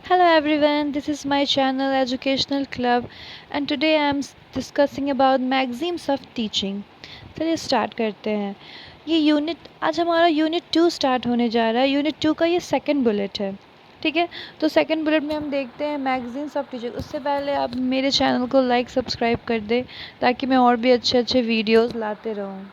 Hello everyone, this is my channel Educational Club and today I am discussing about maxims of teaching. चलिए start करते हैं। ये unit आज हमारा unit 2 start होने जा रहा है। यूनिट 2 का ये सेकंड बुलेट है, ठीक है। तो सेकंड बुलेट में हम देखते हैं मैगजीन्स ऑफ टीचिंग। उससे पहले आप मेरे चैनल को लाइक सब्सक्राइब कर दें ताकि मैं और भी अच्छे अच्छे वीडियोज़ लाते रहूँ।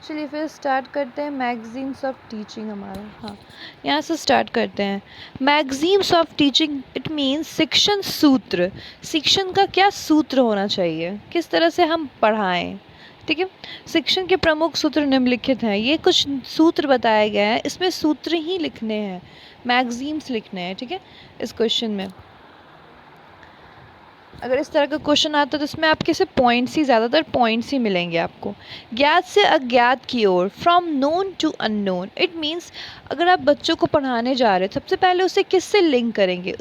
चलिए फिर स्टार्ट करते हैं मैगजीन्स ऑफ टीचिंग हमारा। हाँ, यहाँ से स्टार्ट करते हैं। Magazines of teaching it means शिक्षण सूत्र। शिक्षण का क्या सूत्र होना चाहिए, किस तरह से हम पढ़ाएं, ठीक है। शिक्षण के प्रमुख सूत्र निम्नलिखित हैं। ये कुछ सूत्र बताए गए हैं, इसमें सूत्र ही लिखने हैं, मैगजीन्स लिखने हैं, ठीक है। इस क्वेश्चन में अगर इस तरह का क्वेश्चन आता है तो इसमें आपके से पॉइंट्स ही ज़्यादातर पॉइंट्स ही मिलेंगे आपको। ज्ञात से अज्ञात की ओर, from known to unknown. It means अगर आप बच्चों को पढ़ाने जा रहे हैं सबसे पहले उसे किससे लिंक करेंगे,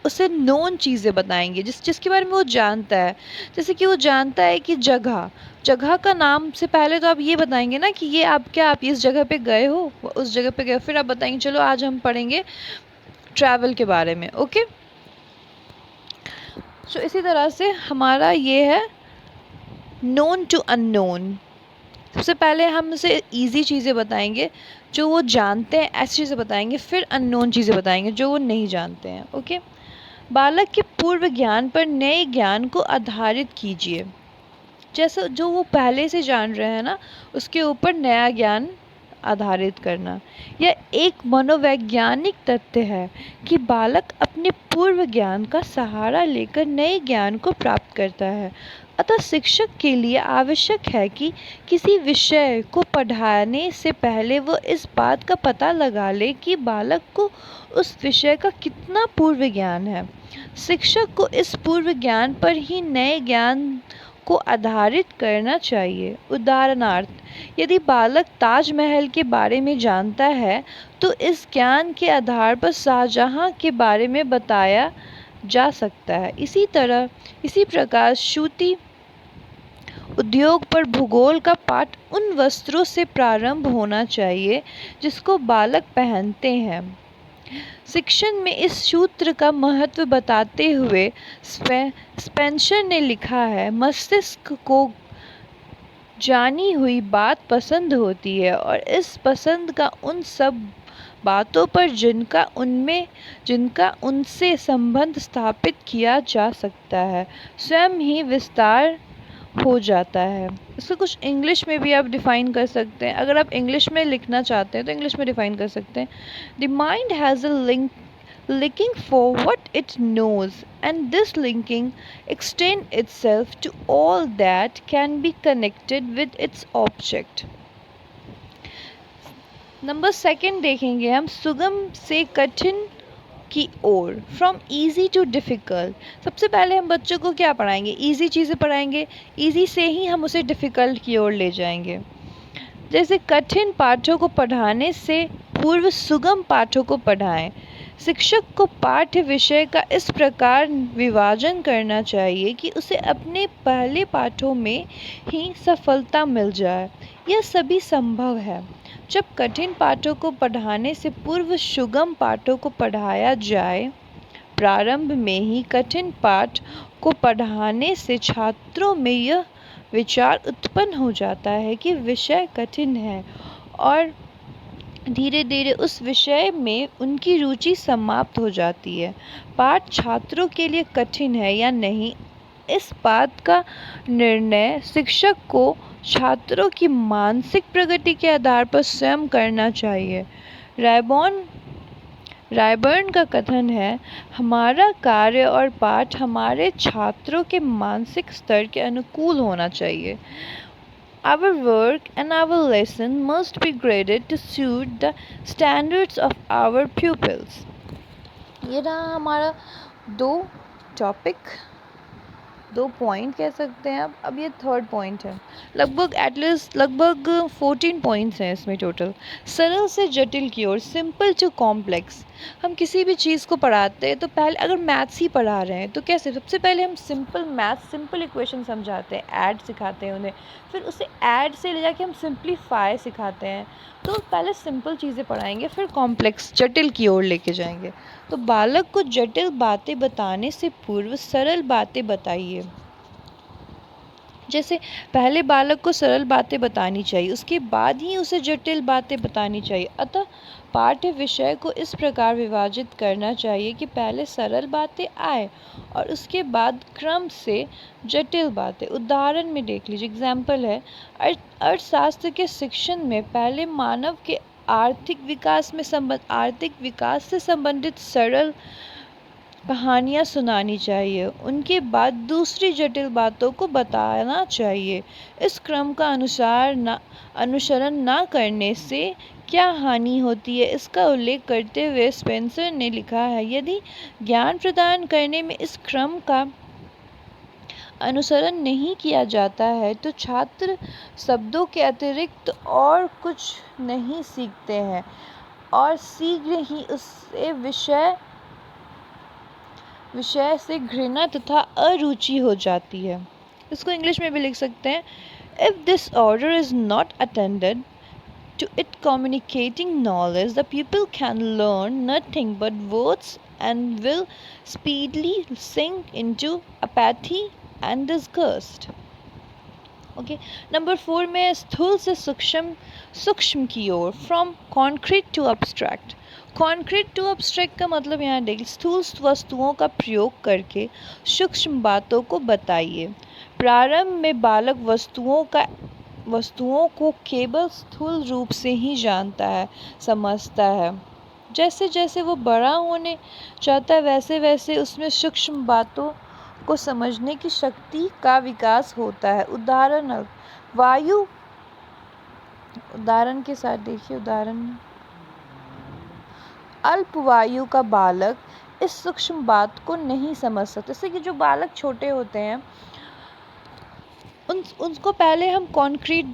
उसे नोन चीज़ें बताएंगे जिसके बारे में वो जानता है। जैसे कि वो जानता है कि जगह का नाम से पहले तो आप ये बताएंगे ना कि ये आप इस जगह पे गए हो, उस जगह पे गए, फिर आप बताएंगे चलो आज हम पढ़ेंगे ट्रैवल के बारे में, ओके। सो इसी तरह से हमारा ये है नोन टू अननोन। सबसे पहले हम उसे इजी चीज़ें बताएंगे जो वो जानते हैं, ऐसी चीज़ें बताएंगे, फिर अननोन चीज़ें बताएंगे जो वो नहीं जानते हैं, ओके। बालक के पूर्व ज्ञान पर नए ज्ञान को आधारित कीजिए। जैसे जो वो पहले से जान रहे हैं ना, उसके ऊपर नया ज्ञान आधारित करना। यह एक मनोवैज्ञानिक तथ्य है कि बालक अपने पूर्व ज्ञान का सहारा लेकर नए ज्ञान को प्राप्त करता है। अतः शिक्षक के लिए आवश्यक है कि किसी विषय को पढ़ाने से पहले वो इस बात का पता लगा ले कि बालक को उस विषय का कितना पूर्व ज्ञान है। शिक्षक को इस पूर्व ज्ञान पर ही नए ज्ञान को आधारित करना चाहिए। उदाहरणार्थ, यदि बालक ताजमहल के बारे में जानता है तो इस ज्ञान के आधार पर शाहजहां के बारे में बताया जा सकता है। इसी प्रकार सूती उद्योग पर भूगोल का पाठ उन वस्त्रों से प्रारंभ होना चाहिए जिसको बालक पहनते हैं। शिक्षण में इस सूत्र का महत्व बताते हुए स्पेंसर ने लिखा है, मस्तिष्क को जानी हुई बात पसंद होती है और इस पसंद का उन सब बातों पर जिनका उनसे संबंध स्थापित किया जा सकता है स्वयं ही विस्तार हो जाता है। इसको कुछ इंग्लिश में भी आप डिफ़ाइन कर सकते हैं। अगर आप इंग्लिश में लिखना चाहते हैं तो इंग्लिश में डिफ़ाइन कर सकते हैं। The mind has a linking for what it knows, and this linking extends itself to all that can be connected with its object. Number second देखेंगे हम, सुगम से कठिन की ओर, फ्रॉम इजी टू डिफ़िकल्ट। सबसे पहले हम बच्चों को क्या पढ़ाएंगे, इजी चीज़ें पढ़ाएंगे, इजी से ही हम उसे डिफ़िकल्ट की ओर ले जाएंगे। जैसे कठिन पाठों को पढ़ाने से पूर्व सुगम पाठों को पढ़ाएं। शिक्षक को पाठ्य विषय का इस प्रकार विभाजन करना चाहिए कि उसे अपने पहले पाठों में ही सफलता मिल जाए। यह सभी संभव है जब कठिन पाठों को पढ़ाने से पूर्व सुगम पाठों को पढ़ाया जाए। प्रारंभ में ही कठिन पाठ को पढ़ाने से छात्रों में यह विचार उत्पन्न हो जाता है कि विषय कठिन है और धीरे धीरे उस विषय में उनकी रुचि समाप्त हो जाती है। पाठ छात्रों के लिए कठिन है या नहीं, इस बात का निर्णय शिक्षक को छात्रों की मानसिक प्रगति के आधार पर स्वयं करना चाहिए। रायबर्न का कथन है, हमारा कार्य और पाठ हमारे छात्रों के मानसिक स्तर के अनुकूल होना चाहिए। Our work and our lesson must be graded to suit the standards of our pupils. ये रहा हमारा 2 टॉपिक, 2 पॉइंट कह सकते हैं आप। अब ये थर्ड पॉइंट है, लगभग एटलीस्ट लगभग 14 पॉइंट्स हैं इसमें टोटल। सरल से जटिल की ओर, सिंपल टू कॉम्प्लेक्स। हम किसी भी चीज़ को पढ़ाते हैं तो पहले, अगर मैथ्स ही पढ़ा रहे हैं तो कैसे, सबसे पहले हम सिंपल मैथ्स, सिंपल इक्वेशन समझाते हैं, ऐड सिखाते हैं उन्हें, फिर उसे ऐड से ले जाके हम सिंप्लीफाई सिखाते हैं। तो पहले सिंपल चीज़ें पढ़ाएंगे, फिर कॉम्प्लेक्स जटिल की ओर लेके जाएंगे। तो बालक को जटिल बातें बताने से पूर्व सरल बातें बताइए। जैसे पहले बालक को सरल बातें बतानी चाहिए, उसके बाद ही उसे जटिल बातें बतानी चाहिए। अतः पाठ्य विषय को इस प्रकार विभाजित करना चाहिए कि पहले सरल बातें आए और उसके बाद क्रम से जटिल बातें। उदाहरण में देख लीजिए, एग्जाम्पल है, अर्थशास्त्र के शिक्षण में पहले मानव के आर्थिक विकास से संबंधित सरल कहानियाँ सुनानी चाहिए, उनके बाद दूसरी जटिल बातों को बताना चाहिए। इस क्रम का अनुसरण ना करने से क्या हानि होती है, इसका उल्लेख करते हुए स्पेंसर ने लिखा है, यदि ज्ञान प्रदान करने में इस क्रम का अनुसरण नहीं किया जाता है तो छात्र शब्दों के अतिरिक्त और कुछ नहीं सीखते हैं और शीघ्र ही उससे विषय से घृणा तथा अरुचि हो जाती है। इसको इंग्लिश में भी लिख सकते हैं, if this order is not attended to it communicating knowledge, the pupil can learn nothing but words and will speedily sink into apathy and disgust. Okay, number 4 में स्थूल से सूक्ष्म की ओर, from concrete to abstract. Concrete to abstract का मतलब यहाँ देखिए, स्थूल वस्तुओं का प्रयोग करके सूक्ष्म बातों को बताइए। प्रारंभ में बालक वस्तुओं को केवल स्थूल रूप से ही जानता है, समझता है। जैसे जैसे वो बड़ा होने चाहता है वैसे वैसे उसमें सूक्ष्म बातों को समझने की शक्ति का विकास होता है। उदाहरण के साथ देखिए, उदाहरण, अल्पवायु का बालक इस सूक्ष्म बात को नहीं समझ सकते। जैसे कि जो बालक छोटे होते हैं उनको पहले हम कॉन्क्रीट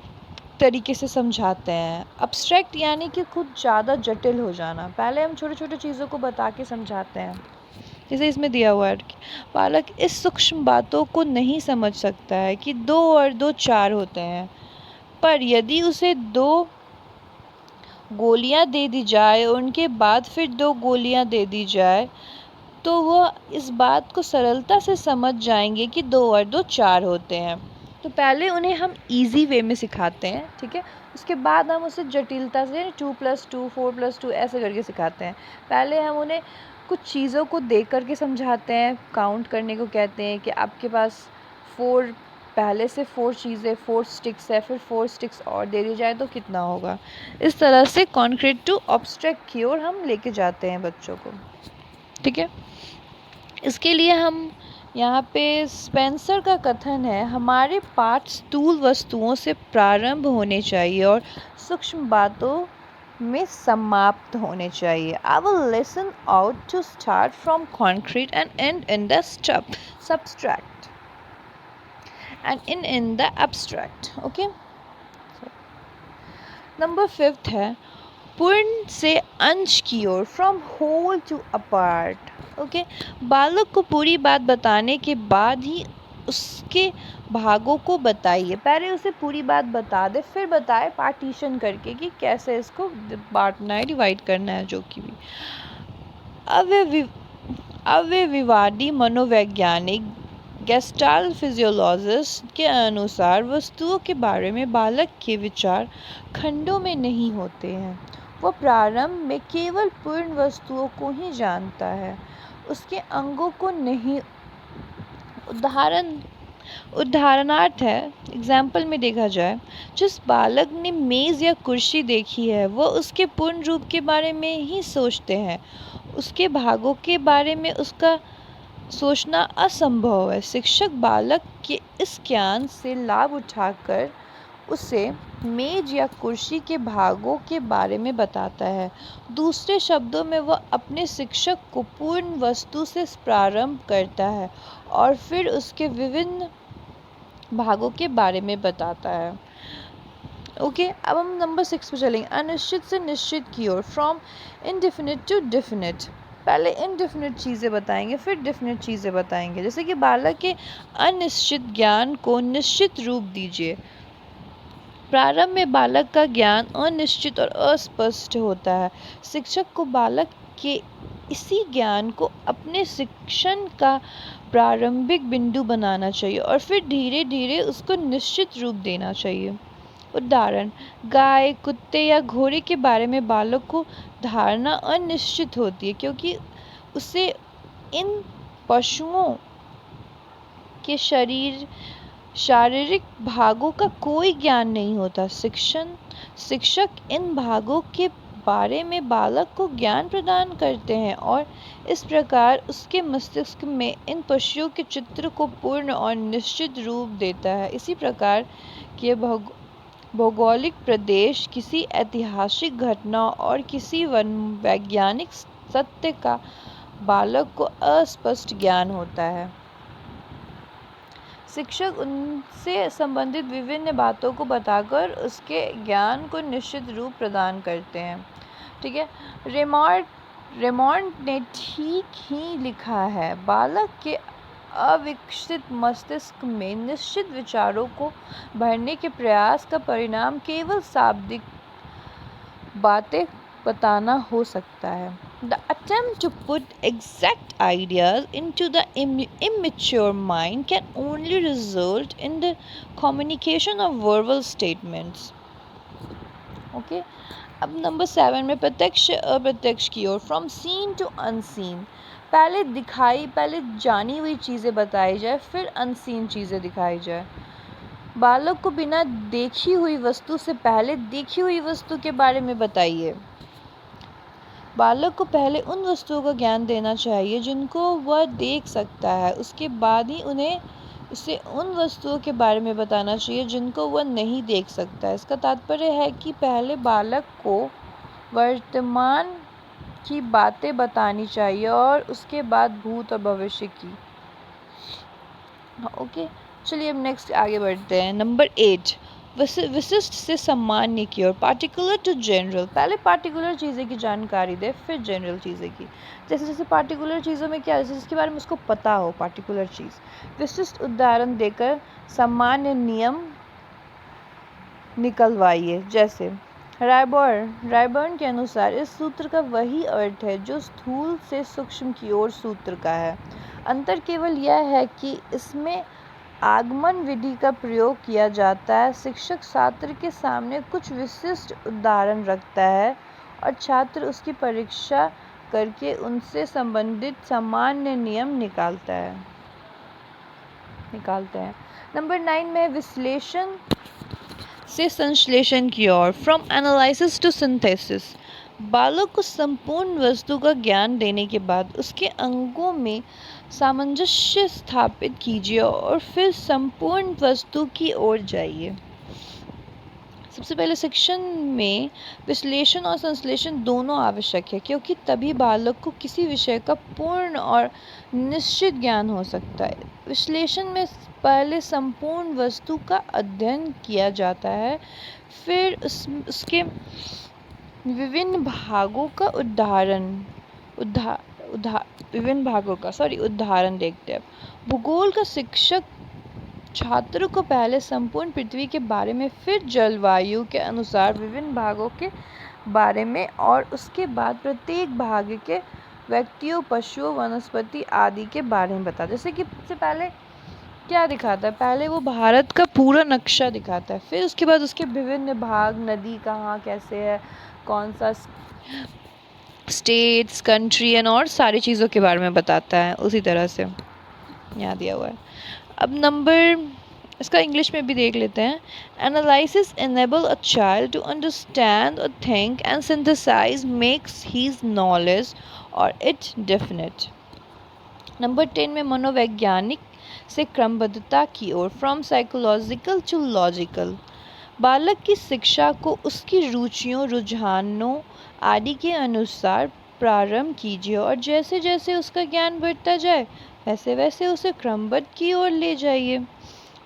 तरीके से समझाते हैं। अब्स्ट्रैक्ट यानी कि खुद ज़्यादा जटिल हो जाना, पहले हम छोटे छोटे चीज़ों को बता के समझाते हैं। जैसे इसमें दिया हुआ है कि बालक इस सूक्ष्म बातों को नहीं समझ सकता है कि 2 और 2 4 होते हैं, पर यदि उसे 2 गोलियां दे दी जाए और उनके बाद फिर 2 गोलियां दे दी जाए तो वह इस बात को सरलता से समझ जाएंगे कि 2 और 2 4 होते हैं। तो पहले उन्हें हम इजी वे में सिखाते हैं, ठीक है, उसके बाद हम उसे जटिलता से 2 + 2 4 + 2 ऐसे करके सिखाते हैं। पहले हम उन्हें कुछ चीज़ों को देख करके समझाते हैं, काउंट करने को कहते हैं कि आपके पास 4, पहले से 4 चीज़ें, 4 स्टिक्स है, फिर 4 स्टिक्स और दे दी जाए तो कितना होगा। इस तरह से कॉन्क्रीट टू अब्स्ट्रैक्ट की ओर हम लेके जाते हैं बच्चों को, ठीक है। इसके लिए हम यहाँ पे स्पेंसर का कथन है, हमारे पाठ स्थूल वस्तुओं से प्रारंभ होने चाहिए और सूक्ष्म बातों में समाप्त होने चाहिए। Our lesson ought to start from concrete and end in the subtract and in the abstract. Okay. Number 5 है, पूर्ण से अंश की ओर, from whole to apart. Okay, बालक को पूरी बात बताने के बाद ही उसके भागों को बताइए। पहले उसे पूरी बात बता दे, फिर बताए पार्टीशन करके कि कैसे इसको बांटना है, डिवाइड करना है, जो कि भी। अव्ययवादी मनोवैज्ञानिक गेस्टाल्ट फिजियोलॉजिस्ट के अनुसार वस्तुओं के बारे में बालक के विचार खंडों में नहीं होते हैं। वह प्रारंभ में केवल पूर्ण वस्तुओं को ही जानता है, उसके अंगों को नहीं। उदाहरणार्थ है, एग्जाम्पल में देखा जाए, जिस बालक ने मेज़ या कुर्सी देखी है वह उसके पूर्ण रूप के बारे में ही सोचते हैं, उसके भागों के बारे में उसका सोचना असंभव है। शिक्षक बालक के इस ज्ञान से लाभ उठाकर उसे मेज या कुर्सी के भागों के बारे में बताता है। दूसरे शब्दों में वह अपने शिक्षक को पूर्ण वस्तु से प्रारंभ करता है और फिर उसके विभिन्न भागों के बारे में बताता है। ओके, अब हम नंबर 6 पे चलेंगे। अनिश्चित से निश्चित की ओर, फ्रॉम इनडेफिनिट टू डेफिनिट। पहले इनडेफिनिट चीज़ें बताएंगे, फिर डेफिनिट चीज़ें बताएंगे। जैसे कि बालक के अनिश्चित ज्ञान को निश्चित रूप दीजिए। प्रारंभ में बालक का ज्ञान अनिश्चित और अस्पष्ट होता है। शिक्षक को बालक के इसी ज्ञान को अपने शिक्षण का प्रारंभिक बिंदु बनाना चाहिए और फिर धीरे धीरे उसको निश्चित रूप देना चाहिए। उदाहरण, गाय, कुत्ते या घोड़े के बारे में बालक को धारणा अनिश्चित होती है क्योंकि उसे इन पशुओं के शारीरिक भागों का कोई ज्ञान नहीं होता। शिक्षक इन भागों के बारे में बालक को ज्ञान प्रदान करते हैं और इस प्रकार उसके मस्तिष्क में इन पशुओं के चित्र को पूर्ण और निश्चित रूप देता है। इसी प्रकार के भौगोलिक प्रदेश, किसी ऐतिहासिक घटना और किसी वैज्ञानिक सत्य का बालक को अस्पष्ट ज्ञान होता है। शिक्षक उनसे संबंधित विभिन्न बातों को बताकर उसके ज्ञान को निश्चित रूप प्रदान करते हैं। ठीक है, रेमॉन्ड ने ठीक ही लिखा है, बालक के अविकसित मस्तिष्क में निश्चित विचारों को भरने के प्रयास का परिणाम केवल शाब्दिक बातें बताना हो सकता है। The attempt to put exact ideas into the immature mind can only result in the communication of verbal statements. Okay? अब नंबर 7 में प्रत्यक्ष अप्रत्यक्ष की ओर, फ्रॉम सीन टू अनसीन। पहले जानी हुई चीज़ें बताई जाए, फिर अनसीन चीज़ें दिखाई जाए। बालक को बिना देखी हुई वस्तु से पहले देखी हुई वस्तु के बारे में बताइए। बालक को पहले उन वस्तुओं का ज्ञान देना चाहिए जिनको वह देख सकता है, उसके बाद ही उसे उन वस्तुओं के बारे में बताना चाहिए जिनको वह नहीं देख सकता। इसका तात्पर्य है कि पहले बालक को वर्तमान की बातें बतानी चाहिए और उसके बाद भूत और भविष्य की। ओके, चलिए अब नेक्स्ट आगे बढ़ते हैं। नंबर 8, विशिष्ट से सामान्य की ओर, पार्टिकुलर टू जनरल। पहले पार्टिकुलर चीज़ें की जानकारी दे, फिर जनरल चीज़ें की। जैसे पार्टिकुलर चीज़ों में क्या, जैसे जिसके बारे में उसको पता हो, पार्टिकुलर चीज़। विशिष्ट उदाहरण देकर सामान्य नियम निकलवाइए। जैसे रायबर्न के अनुसार इस सूत्र का वही अर्थ है जो स्थूल से सूक्ष्म की ओर सूत्र का है। अंतर केवल यह है कि इसमें आगमन विधि का प्रयोग किया जाता है। शिक्षक छात्र के सामने कुछ विशिष्ट उदाहरण रखता है और छात्र उसकी परीक्षा करके उनसे संबंधित सामान्य नियम निकालते हैं। नंबर 9 में विश्लेषण से संश्लेषण की ओर, फ्रॉम एनालिसिस टू सिंथेसिस। बालक को संपूर्ण वस्तु का ज्ञान देने के बाद उसके अंगों में सामंजस्य स्थापित कीजिए और फिर संपूर्ण वस्तु की ओर जाइए। सबसे पहले शिक्षण में विश्लेषण और संश्लेषण दोनों आवश्यक है क्योंकि तभी बालक को किसी विषय का पूर्ण और निश्चित ज्ञान हो सकता है। विश्लेषण में पहले संपूर्ण वस्तु का अध्ययन किया जाता है, फिर उसके विभिन्न भागों का उदाहरण देखते हैं। भूगोल का शिक्षक छात्र को पहले संपूर्ण पृथ्वी के बारे में, फिर जलवायु के अनुसार विभिन्न भागों के बारे में और उसके बाद प्रत्येक भाग के व्यक्तियों, पशुओं, वनस्पति आदि के बारे में बताता है। जैसे कि सबसे पहले क्या दिखाता है, पहले वो भारत का पूरा नक्शा दिखाता है, फिर उसके बाद उसके विभिन्न भाग, नदी कहाँ कैसे है, कौन सा स्टेट्स, कंट्री एंड और सारी चीज़ों के बारे में बताता है। उसी तरह से यहाँ दिया हुआ है। अब नंबर, इसका इंग्लिश में भी देख लेते हैं। Analysis enable a child to understand a think and synthesise makes his knowledge और इट डेफिनेट। नंबर 10 में मनोवैज्ञानिक से क्रमबद्धता की ओर, फ्रॉम साइकोलॉजिकल टू लॉजिकल। बालक की शिक्षा को उसकी रुचियों, रुझानों आदि के अनुसार प्रारंभ कीजिए और जैसे जैसे उसका ज्ञान बढ़ता जाए वैसे वैसे उसे क्रमबद्ध की ओर ले जाइए।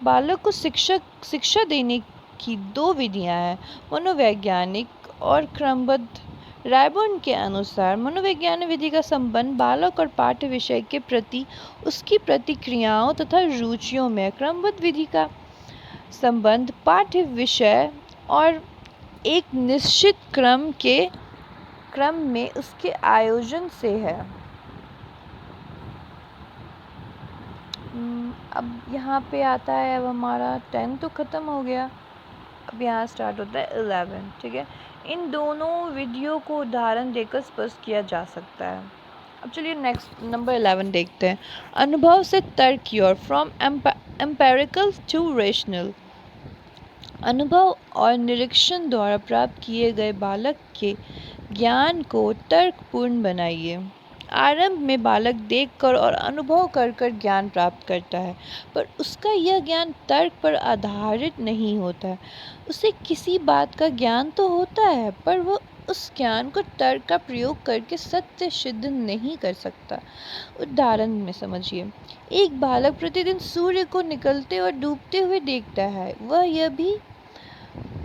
बालक को शिक्षा देने की दो विधियां हैं, मनोवैज्ञानिक और क्रमबद्ध। रायबर्न के अनुसार मनोवैज्ञानिक विधि का संबंध बालक और पाठ्य विषय के प्रति उसकी प्रतिक्रियाओं तथा रुचियों में, क्रमबद्ध विधि का संबंध पाठ्य विषय और एक निश्चित क्रम में उसके आयोजन से है। अब यहाँ पे आता है, अब हमारा 10 तो ख़त्म हो गया, अब यहाँ स्टार्ट होता है 11। ठीक है, इन दोनों विधियों को उदाहरण देकर स्पष्ट किया जा सकता है। अब चलिए नेक्स्ट नंबर 11 देखते हैं। अनुभव से तर्क की ओर, फ्रॉम एम्पेरिकल टू रेशनल। अनुभव और निरीक्षण द्वारा प्राप्त किए गए बालक के ज्ञान को तर्कपूर्ण बनाइए। आरंभ में बालक देखकर और अनुभव कर कर ज्ञान प्राप्त करता है, पर उसका यह ज्ञान तर्क पर आधारित नहीं होता है। उसे किसी बात का ज्ञान तो होता है, पर वह उस ज्ञान को तर्क का प्रयोग करके सत्य सिद्ध नहीं कर सकता। उदाहरण में समझिए, एक बालक प्रतिदिन सूर्य को निकलते और डूबते हुए देखता है। वह यह भी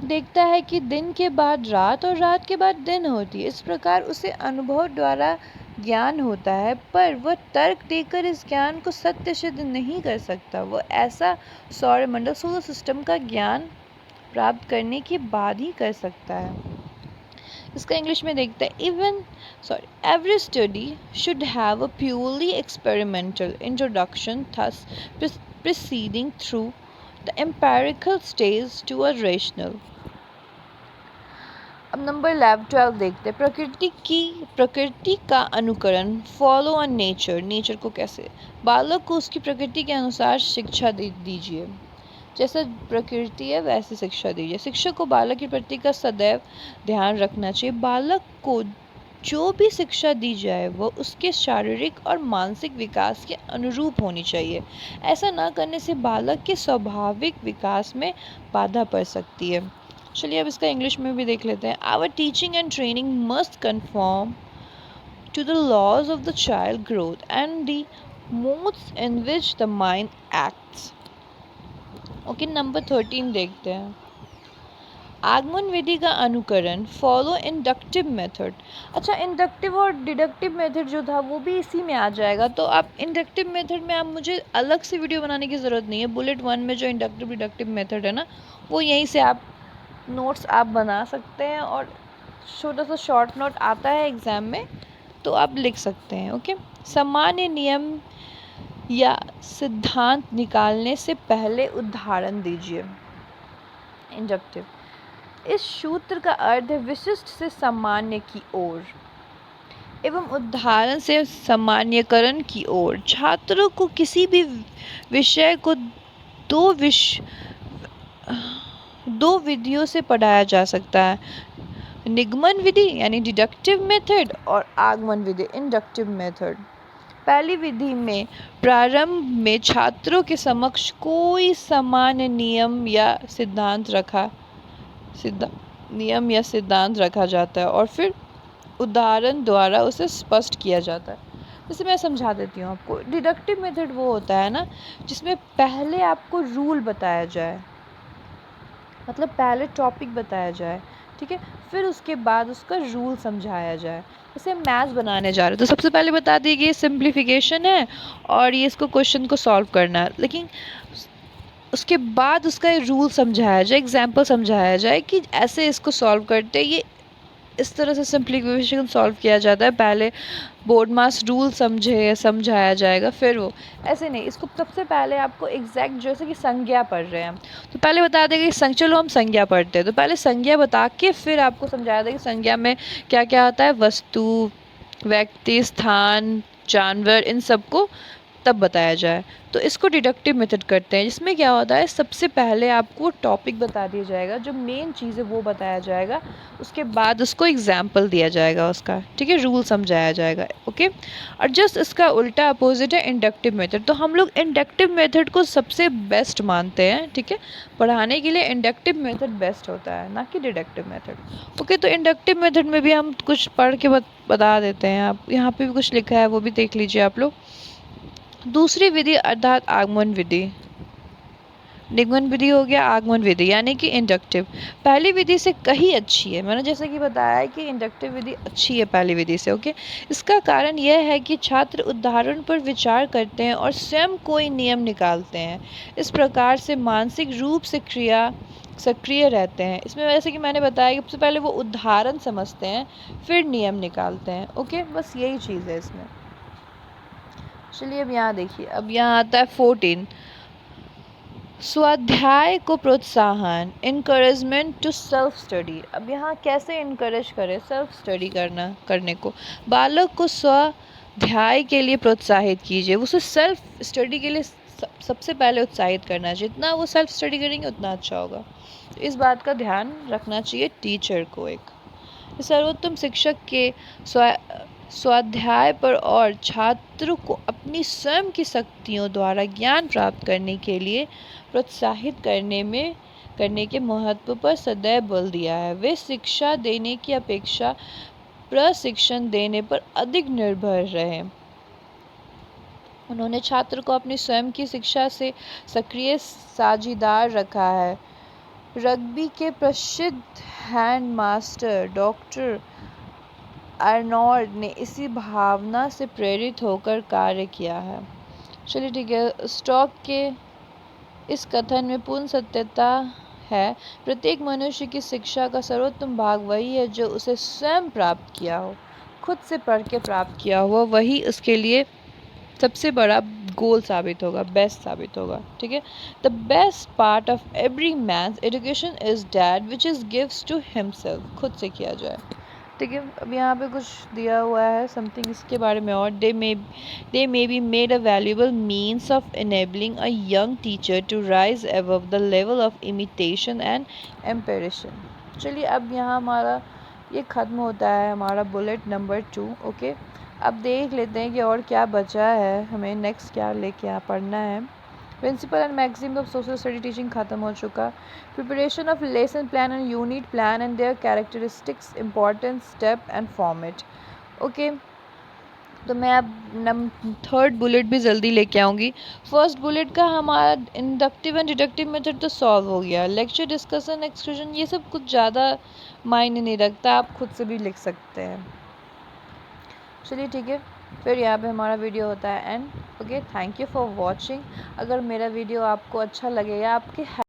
देखता है कि दिन के बाद रात और रात के बाद दिन होती है। इस प्रकार उसे अनुभव द्वारा ज्ञान होता है, पर वह तर्क देकर इस ज्ञान को सत्य सिद्ध नहीं कर सकता। वह ऐसा सौरमंडल, सोलर सिस्टम का ज्ञान प्राप्त करने के बाद ही कर सकता है। इसका इंग्लिश में देखते हैं। Every study should have a purely experimental introduction, thus proceeding through the empirical stage to a rational। अब नंबर 12 देखते हैं। प्रकृति का अनुकरण, फॉलो ऑन नेचर। नेचर को कैसे, बालक को उसकी प्रकृति के अनुसार शिक्षा दीजिए। जैसा प्रकृति है वैसे शिक्षा दीजिए। शिक्षक को बालक की प्रति का सदैव ध्यान रखना चाहिए। बालक को जो भी शिक्षा दी जाए वह उसके शारीरिक और मानसिक विकास के अनुरूप होनी चाहिए। ऐसा न करने से बालक के स्वाभाविक विकास में बाधा पड़ सकती है। चलिए अब इसका इंग्लिश में भी देख लेते हैं। Our teaching and training must conform to the laws of the child growth and the modes in which the mind acts. Okay, number 13 देखते हैं। आगमन विधि का अनुकरण, फॉलो इंडक्टिव मेथड। अच्छा, इंडक्टिव और डिडक्टिव मेथड जो था वो भी इसी में आ जाएगा, तो आप इंडक्टिव मेथड में आप मुझे अलग से वीडियो बनाने की ज़रूरत नहीं है। बुलेट 1 में जो इंडक्टिव डिडक्टिव मेथड है ना, वो यहीं से आप नोट्स आप बना सकते हैं और छोटा सा शॉर्ट नोट आता है एग्ज़ाम में तो आप लिख सकते हैं। ओके, सामान्य नियम या सिद्धांत निकालने से पहले उदाहरण दीजिए। इंडक्टिव, इस सूत्र का अर्थ है विशिष्ट से सामान्य की ओर एवं उदाहरण से सामान्यकरण की ओर। छात्रों को किसी भी विषय को दो विधियों से पढ़ाया जा सकता है, निगमन विधि यानी डिडक्टिव मेथड और आगमन विधि इंडक्टिव मेथड। पहली विधि में प्रारंभ में छात्रों के समक्ष कोई सामान्य नियम या सिद्धांत रखा जाता है और फिर उदाहरण द्वारा उसे स्पष्ट किया जाता है। जैसे मैं समझा देती हूँ आपको। डिडक्टिव मेथड वो होता है ना जिसमें पहले आपको रूल बताया जाए, मतलब पहले टॉपिक बताया जाए, ठीक है, फिर उसके बाद उसका रूल समझाया जाए। जैसे मैथ्स बनाने जा रहे हैं तो सबसे पहले बता दिए कि ये सिंप्लीफिकेशन है और ये इसको क्वेश्चन को सॉल्व करना है, लेकिन उसके बाद उसका रूल समझाया जाए, एग्जाम्पल समझाया जाए कि ऐसे इसको सॉल्व करते, ये इस तरह से सिंप्लीफिकेशन सॉल्व किया जाता है। पहले बोर्ड मास रूल समझाया जाएगा, फिर वो ऐसे नहीं। इसको सबसे पहले आपको एग्जैक्ट, जैसे कि संज्ञा पढ़ रहे हैं तो पहले बता देंगे कि चलो हम संज्ञा पढ़ते हैं, तो पहले संज्ञा बता के फिर आपको समझाया था कि संज्ञा में क्या क्या आता है, वस्तु, व्यक्ति, स्थान, जानवर, इन सबको तब बताया जाए। तो इसको डिडक्टिव मेथड करते हैं, जिसमें क्या होता है, सबसे पहले आपको टॉपिक बता दिया जाएगा, जो मेन चीज़ है वो बताया जाएगा, उसके बाद उसको एग्जाम्पल दिया जाएगा उसका, ठीक है, रूल समझाया जाएगा। ओके, और जस्ट इसका उल्टा अपोजिट है इंडक्टिव मेथड। तो हम लोग इंडक्टिव मेथड को सबसे बेस्ट मानते हैं, ठीक है, पढ़ाने के लिए इंडक्टिव मेथड बेस्ट होता है, ना कि डिडक्टिव मेथड। ओके, तो इंडक्टिव मेथड में भी हम कुछ पढ़ के बता देते हैं। आप यहाँ पे भी कुछ लिखा है, वो भी देख लीजिए आप लोग। दूसरी विधि अर्थात आगमन विधि, निगमन विधि हो गया, आगमन विधि यानी कि इंडक्टिव, पहली विधि से कहीं अच्छी है। मैंने जैसे कि बताया है कि इंडक्टिव विधि अच्छी है पहली विधि से। ओके, इसका कारण यह है कि छात्र उदाहरण पर विचार करते हैं और स्वयं कोई नियम निकालते हैं। इस प्रकार से मानसिक रूप से सक्रिय रहते हैं। इसमें जैसे कि मैंने बताया कि सबसे पहले वो उदाहरण समझते हैं, फिर नियम निकालते हैं। ओके, बस यही चीज़ है इसमें। चलिए अब यहाँ देखिए, अब यहाँ आता है 14, स्वाध्याय को प्रोत्साहन, इनकरेजमेंट टू सेल्फ स्टडी। अब यहाँ कैसे इनकरेज करें सेल्फ स्टडी करने को, बालक को स्वाध्याय के लिए प्रोत्साहित कीजिए, उसे सेल्फ स्टडी के लिए सबसे पहले उत्साहित करना चाहिए। जितना वो सेल्फ स्टडी करेंगे उतना अच्छा होगा। तो इस बात का ध्यान रखना चाहिए टीचर को। एक सर्वोत्तम शिक्षक के स्वाध्याय पर और छात्र को अपनी स्वयं की शक्तियों द्वारा ज्ञान प्राप्त करने के लिए प्रोत्साहित करने के महत्व पर सदैव बल दिया है। वे शिक्षा देने की अपेक्षा प्रशिक्षण देने पर अधिक निर्भर रहे। उन्होंने छात्र को अपनी स्वयं की शिक्षा से सक्रिय साझीदार रखा है। रग्बी के प्रसिद्ध हैंड मास्टर डॉक्टर आर्नोल्ड ने इसी भावना से प्रेरित होकर कार्य किया है। चलिए ठीक है, स्टॉक के इस कथन में पूर्ण सत्यता है। प्रत्येक मनुष्य की शिक्षा का सर्वोत्तम भाग वही है जो उसे स्वयं प्राप्त किया हो, खुद से पढ़ के प्राप्त किया हुआ, वही उसके लिए सबसे बड़ा गोल साबित होगा, बेस्ट साबित होगा। ठीक है, the best part of every man's education is that which is gives to himself, खुद से किया जाए। ठीक है, अब यहाँ पे कुछ दिया हुआ है समथिंग इसके बारे में और, they may be made a valuable means of enabling a young teacher to rise above the level of imitation and emulation. चलिए अब यहाँ हमारा ये ख़त्म होता है हमारा बुलेट नंबर 2। ओके, अब देख लेते हैं कि और क्या बचा है, हमें नेक्स्ट क्या लेके पढ़ना है। Principle and maxim of social study teaching ख़त्म हो चुका। Preparation of lesson plan and unit plan and their characteristics, important step and format. Okay, तो मैं अब थर्ड बुलेट भी जल्दी लेके आऊँगी। फर्स्ट बुलेट का हमारा इंडक्टिव एंड डिडक्टिव मेथड तो सॉल्व हो गया। लेक्चर, डिस्कशन, एक्सक्लूजन ये सब कुछ ज़्यादा मायने नहीं रखता, आप खुद से भी लिख सकते हैं। चलिए ठीक है, फिर यहाँ पे हमारा वीडियो होता है and. Okay, thank you for watching. अगर मेरा वीडियो आपको अच्छा लगे या आपके